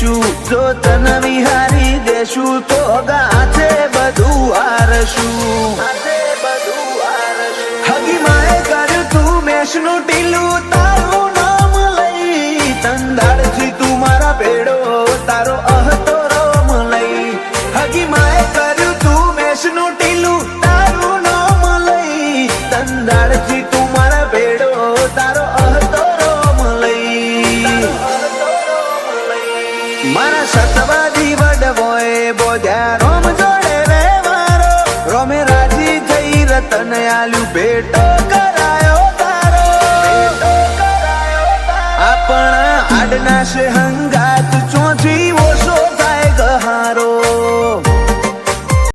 દેશું, જો તન વિહારી દેશું તો ગાથે બધું હારશું. હગી માએ કર્યું તું મેષનું ટીલું, તારું નામ લઈ તંદાળથી તું મારા ભેડો, તારો અહતો રોમ લઈ. હગી માએ કર્યું તું મેષનું ટીલું, તારું નામ લઈ તંદાળથી તું મારા ભેડો, તારો અહતો રોમ લઈ. મારા સતવાદી વડવોએ બોધ્યા રોમ જોડે રે મારો, રોમે રાજી થઈ રતન આલ્યું ભેટો કરાયો તારો. આપણા આડના છે